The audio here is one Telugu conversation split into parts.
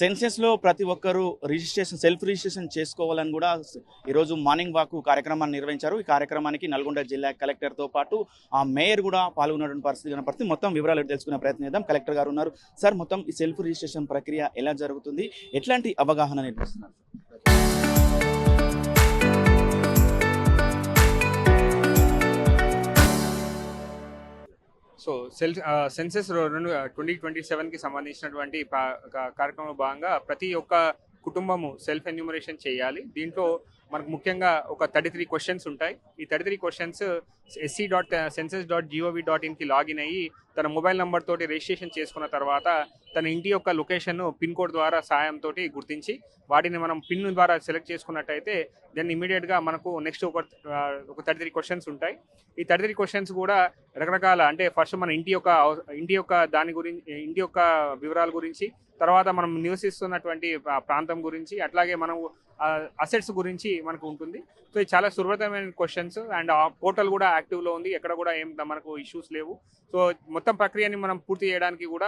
సెన్సెస్‌లో ప్రతి ఒక్కరూ సెల్ఫ్ రిజిస్ట్రేషన్ చేసుకోవాలని గూడా ఈరోజు మార్నింగ్ వాక్ కార్యక్రమాన్ని నిర్వహించారు. ఈ కార్యక్రమానికి నల్గొండ జిల్లా కలెక్టర్‌తో పాటు మేయర్ గూడా పాల్గొన్నటువంటి పరిస్థితి కనపడుతుంది. మొత్తం వివరాలు తెలుసుకునే ప్రయత్నం చేద్దాం. కలెక్టర్ గారు ఉన్నారు. సార్, మొత్తం ఈ సెల్ఫ్ రిజిస్ట్రేషన్ ప్రక్రియ ఎలా జరుగుతుంది? ఎట్లాంటి అవగాహన నేర్పిస్తున్నారు? సో సెన్సెస్ 2027కి సంబంధించినటువంటి కార్యక్రమంలో భాగంగా ప్రతి ఒక్క కుటుంబము సెల్ఫ్ ఎన్యూమరేషన్ చేయాలి. దీంట్లో మనకు ముఖ్యంగా ఒక 33 క్వశ్చన్స్ ఉంటాయి. ఈ 33 క్వశ్చన్స్ sc.census.gov.inకి లాగిన్ అయ్యి తన మొబైల్ నెంబర్ తోటి రిజిస్ట్రేషన్ చేసుకున్న తర్వాత తన ఇంటి యొక్క లొకేషన్ పిన్ కోడ్ ద్వారా సాయంతో గుర్తించి వాటిని మనం పిన్ ద్వారా సెలెక్ట్ చేసుకున్నట్టయితే దెన్ ఇమీడియట్గా మనకు నెక్స్ట్ ఒక 33 క్వశ్చన్స్ ఉంటాయి. ఈ 33 క్వశ్చన్స్ కూడా రకరకాల, అంటే ఫస్ట్ మన ఇంటి యొక్క దాని గురించి, ఇంటి యొక్క వివరాల గురించి, తర్వాత మనం నివసిస్తున్నటువంటి ప్రాంతం గురించి, అట్లాగే మనం అసెట్స్ గురించి మనకు ఉంటుంది. సో ఇది చాలా సులభమైన క్వశ్చన్స్ అండ్ ఆ పోర్టల్ కూడా యాక్టివ్లో ఉంది. ఎక్కడ కూడా ఏం మనకు ఇష్యూస్ లేవు. సో మొత్తం ప్రక్రియని మనం పూర్తి చేయడానికి కూడా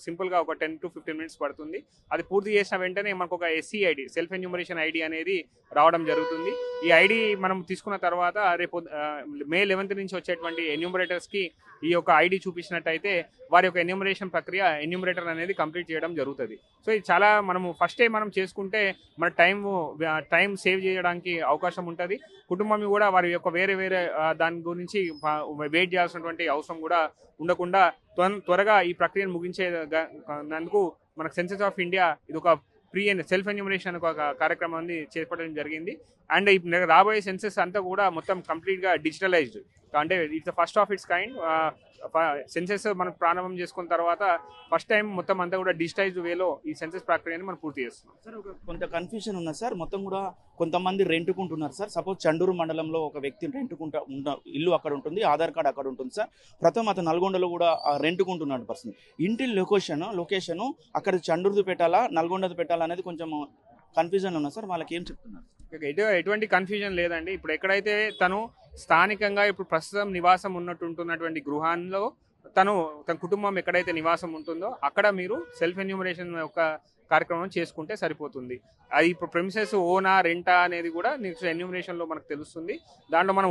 సింపుల్గా ఒక 10 to 15 minutes పడుతుంది. అది పూర్తి చేసిన వెంటనే మనకు ఒక SC ID, self enumeration ID అనేది రావడం జరుగుతుంది. ఈ ఐడి మనం తీసుకున్న తర్వాత రేపు May 11th నుంచి వచ్చేటువంటి ఎన్యూమరేటర్స్కి ఈ యొక్క ఐడి చూపించినట్టయితే వారి యొక్క ఎన్యూమరేషన్ ప్రక్రియ, ఎన్యూమరేటర్ అనేది కంప్లీట్ చేయడం జరుగుతుంది. సో ఇది చాలా మనము ఫస్టే మనం చేసుకుంటే మన టైం సేవ్ చేయడానికి అవకాశం ఉంటుంది. కుటుంబం కూడా వారి యొక్క వేరే దాని గురించి వెయిట్ చేయాల్సినటువంటి అవసరం కూడా ఉండకుండా త్వరగా ఈ ప్రక్రియను ముగించేందుకు మనకు సెన్సస్ ఆఫ్ ఇండియా ఇది ఒక సెల్ఫ్ ఎన్యూమరేషన్ ఒక కార్యక్రమాన్ని చేపట్టడం జరిగింది. అండ్ రాబోయే సెన్సస్ అంతా కూడా మొత్తం కంప్లీట్గా డిజిటలైజ్డ్, అంటే it's first of its kind. Census మనం ప్రారంభం చేసుకున్న తర్వాత ఫస్ట్ టైం మొత్తం అంతా కూడా డిజిటైజ్డ్ వేలో ఈ సెన్సెస్ ప్రక్రియని మనం పూర్తి చేస్తున్నాం. సార్, కొంత కన్ఫ్యూజన్ ఉన్నది సార్. మొత్తం కూడా కొంతమంది రెంటుకుంటున్నారు సార్. సపోజ్ చండూరు మండలంలో ఒక వ్యక్తి ఇల్లు అక్కడ ఉంటుంది, ఆధార్ కార్డు అక్కడ ఉంటుంది సార్. ప్రస్తుతం అతను నల్గొండలో కూడా రెంటుకుంటున్నాడు పర్సన్. ఇంటి లొకేషన్ అక్కడ చండూరుది పెట్టాలా, నల్గొండది పెట్టాలా అనేది కొంచెం కన్ఫ్యూజన్ ఉన్నా సార్. వాళ్ళకి ఏం చెప్తున్నారు? ఎటువంటి కన్ఫ్యూజన్ లేదండి. ఇప్పుడు ఎక్కడైతే తను స్థానికంగా ఇప్పుడు ప్రస్తుతం నివాసం ఉంటున్నటువంటి గృహాల్లో తన కుటుంబం ఎక్కడైతే నివాసం ఉంటుందో అక్కడ మీరు సెల్ఫ్ ఎన్యూమరేషన్ యొక్క కార్యక్రమం చేసుకుంటే సరిపోతుంది. అది ఇప్పుడు ప్రెమిసెస్ ఓనా రెంటా అనేది కూడా నెక్స్ట్ ఎన్యూమరేషన్లో మనకు తెలుస్తుంది. దాంట్లో మనం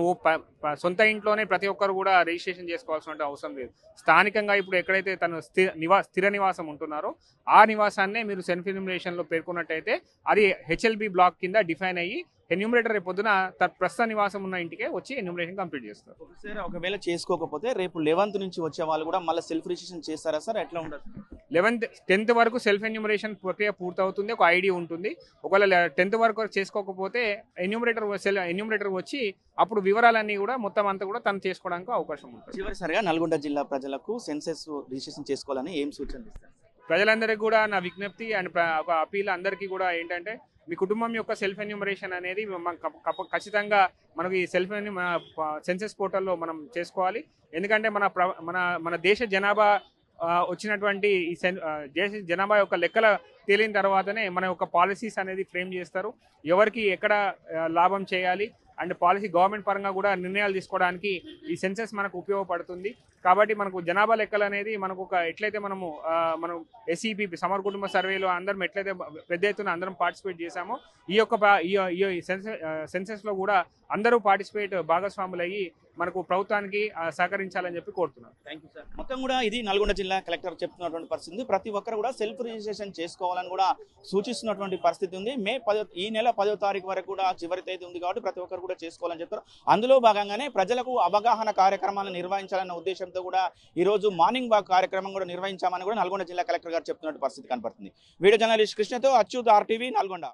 సొంత ఇంట్లోనే ప్రతి ఒక్కరు కూడా రిజిస్ట్రేషన్ చేసుకోవాల్సిన అవసరం లేదు. స్థానికంగా ఇప్పుడు ఎక్కడైతే తను స్థిర నివాసం ఉంటున్నారో ఆ నివాసాన్నే మీరు సెల్ఫ్ ఎన్యూమరేషన్లో పేర్కొన్నట్టయితే అది హెచ్ఎల్బి బ్లాక్ కింద డిఫైన్ అయ్యి ఎన్యూమరేటర్ రేపు పొద్దున ప్రస్తుత నివాసం ఉన్న ఇంటికే వచ్చి ఎన్యూమరేషన్ కంప్లీట్ చేస్తారు. సార్, ఒకవేళ చేసుకోకపోతే రేపు 11th నుంచి వచ్చే వాళ్ళు కూడా మళ్ళీ సెల్ఫ్ రిజిస్ట్రేషన్ చేస్తారా సార్? ఎట్లా ఉండదు? 10th వరకు సెల్ఫ్ ఎన్యూమరేషన్ ప్రక్రియ పూర్తవుతుంది. ఒక ఐడి ఉంటుంది. ఒకవేళ 10th వరకు చేసుకోకపోతే ఎన్యూమరేటర్ వచ్చి అప్పుడు వివరాలన్నీ కూడా మొత్తం అంతా కూడా తను చేసుకోవడానికి అవకాశం ఉంటుంది. చివరిసారిగా నల్గొండ జిల్లా ప్రజలకు సెన్సెస్ రిజిస్ట్రేషన్ చేసుకోవాలని ఏం సూచన ఇస్తారు? ప్రజలందరికీ కూడా నా విజ్ఞప్తి అండ్ ఒక అపీల్ అందరికీ కూడా ఏంటంటే, మీ కుటుంబం యొక్క సెల్ఫ్ ఎన్యూమరేషన్ అనేది ఖచ్చితంగా మనకు ఈ సెన్సెస్ పోర్టల్లో మనం చేసుకోవాలి. ఎందుకంటే మన దేశ జనాభా వచ్చినటువంటి ఈ దేశ జనాభా యొక్క లెక్కల తేలిన తర్వాతనే మన యొక్క పాలసీస్ అనేది ఫ్రేమ్ చేస్తారు. ఎవరికి ఎక్కడ లాభం చేయాలి అండ్ పాలసీ గవర్నమెంట్ పరంగా కూడా నిర్ణయాలు తీసుకోవడానికి ఈ సెన్సెస్ మనకు ఉపయోగపడుతుంది. కాబట్టి మనకు జనాభా లెక్కలు అనేది మనకు ఎట్లయితే మనం ఎస్ఈపి సమగ్ర కుటుంబ సర్వేలో అందరం ఎట్లయితే పెద్ద ఎత్తున అందరం పార్టిసిపేట్ చేశామో ఈ సెన్సెస్లో కూడా అందరూ భాగస్వాములు అయ్యి మనకు ప్రభుత్వానికి సహకరించాలని చెప్పి కోరుతున్నాను. Thank you sir. మొత్తం కూడా ఇది నల్గొండ జిల్లా కలెక్టర్ చెప్తున్నటువంటి పరిస్థితి. ప్రతి ఒక్కరు కూడా సెల్ఫ్ రిజిస్ట్రేషన్ చేసుకోవాలని కూడా సూచిస్తున్నటువంటి పరిస్థితి ఉంది. ఈ నెల 10వ తారీఖు వరకు కూడా చివరి తేదీ ఉంది కాబట్టి ప్రతి ఒక్కరు కూడా చేసుకోవాలని చెప్తారు. అందులో భాగంగానే ప్రజలకు అవగాహన కార్యక్రమాలను నిర్వహించాలన్న ఉద్దేశంతో కూడా ఈరోజు మార్నింగ్ వాక్ కార్యక్రమం కూడా నిర్వహించామని కూడా నల్గొండ జిల్లా కలెక్టర్ గారు చెప్తున్నటువంటి పరిస్థితి కనపడుతుంది. వీడియో జర్నలిస్ట్ కృష్ణతో అచ్యుత్, RTV, నల్గొండ.